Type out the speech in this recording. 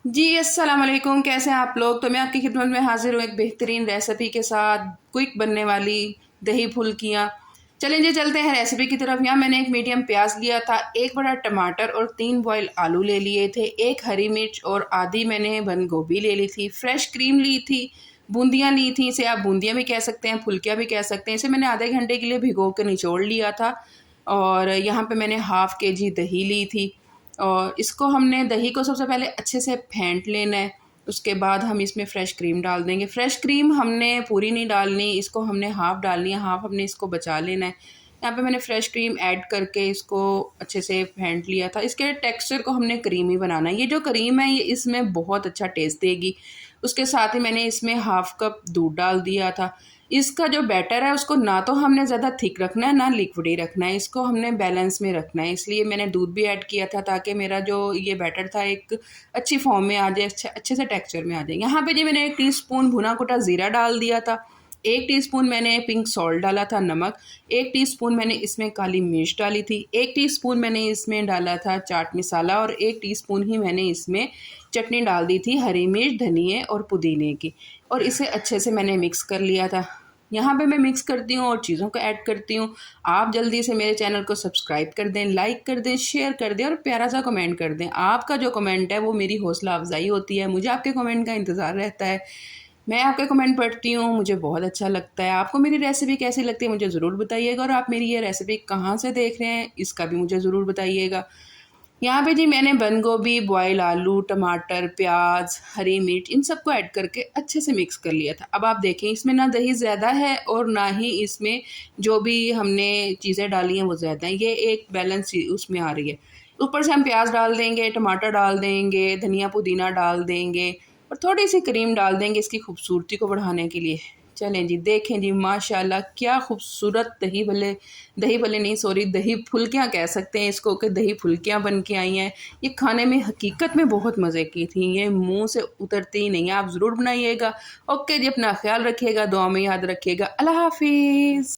जी, अस्सलाम वालेकुम। कैसे हैं आप लोग? तो मैं आपकी खिदमत में हाज़िर हूँ एक बेहतरीन रेसिपी के साथ, क्विक बनने वाली दही फुल्कियाँ। चलें जी, चलते हैं रेसिपी की तरफ। यहाँ मैंने एक मीडियम प्याज़ लिया था, एक बड़ा टमाटर और 3 बॉयल आलू ले लिए थे, एक हरी मिर्च और आधी मैंने बंद गोभी ले ली थी, फ्रेश क्रीम ली थी, बूंदियाँ ली थी, इसे आप बूंदियाँ भी कह सकते हैं, फुल्कियाँ भी कह सकते हैं। इसे मैंने आधे घंटे के लिए भिगो के निचोड़ लिया था और यहाँ पे मैंने हाफ़ केजी दही ली थी। और इसको हमने दही को सबसे पहले अच्छे से फेंट लेना है। उसके बाद हम इसमें फ़्रेश क्रीम डाल देंगे। फ़्रेश क्रीम हमने पूरी नहीं डालनी, इसको हमने हाफ़ डालनी है, हाफ़ हमने इसको बचा लेना है। यहाँ पे मैंने फ़्रेश क्रीम ऐड करके इसको अच्छे से फेंट लिया था। इसके टेक्सचर को हमने क्रीमी बनाना है। ये जो क्रीम है ये इसमें बहुत अच्छा टेस्ट देगी। उसके साथ ही मैंने इसमें हाफ़ कप दूध डाल दिया था। इसका जो बैटर है उसको ना तो हमने ज़्यादा थिक रखना है ना लिक्विड ही रखना है, इसको हमने बैलेंस में रखना है। इसलिए मैंने दूध भी ऐड किया था ताकि मेरा जो ये बैटर था एक अच्छी फॉर्म में आ जाए, अच्छे से टेक्सचर में आ जाए। यहाँ पे जी मैंने 1 टीस्पून भुना कुटा ज़ीरा डाल दिया था, 1 टीस्पून मैंने पिंक सॉल्ट डाला था नमक, 1 टीस्पून मैंने इसमें काली मिर्च डाली थी, 1 टीस्पून मैंने इसमें डाला था चाट मसाला और 1 टीस्पून ही मैंने इसमें चटनी डाल दी थी हरी मिर्च, धनिये और पुदीने की, और इसे अच्छे से मैंने मिक्स कर लिया था। यहाँ पे मैं मिक्स करती हूँ और चीज़ों को ऐड करती हूँ। आप जल्दी से मेरे चैनल को सब्सक्राइब कर दें, लाइक कर दें, शेयर कर दें और प्यारा सा कमेंट कर दें। आपका जो कमेंट है वो मेरी हौसला अफ़ज़ाई होती है, मुझे आपके कमेंट का इंतज़ार रहता है। मैं आपके कमेंट पढ़ती हूँ, मुझे बहुत अच्छा लगता है। आपको मेरी रेसिपी कैसी लगती है मुझे ज़रूर बताइएगा, और आप मेरी ये रेसिपी कहाँ से देख रहे हैं इसका भी मुझे ज़रूर बताइएगा। यहाँ पे जी मैंने बंद गोभी, बॉयल आलू, टमाटर, प्याज, हरी मिर्च इन सबको ऐड करके अच्छे से मिक्स कर लिया था। अब आप देखें इसमें ना दही ज़्यादा है और ना ही इसमें जो भी हमने चीज़ें डाली हैं वो ज़्यादा हैं, ये एक बैलेंस उसमें आ रही है। ऊपर से हम प्याज डाल देंगे, टमाटर डाल देंगे, धनिया पुदीना डाल देंगे और थोड़ी सी क्रीम डाल देंगे इसकी खूबसूरती को बढ़ाने के लिए। चलें जी, देखें जी माशाल्लाह क्या खूबसूरत दही भल्ले नहीं सॉरी दही फुल्कियाँ कह सकते हैं इसको, कि दही फुल्कियाँ बन के आई हैं। ये खाने में हकीकत में बहुत मज़े की थी, ये मुँह से उतरती ही नहीं है। आप ज़रूर बनाइएगा। ओके जी, अपना ख़्याल रखिएगा, दुआ में याद रखिएगा। अल्लाह हाफ़िज़।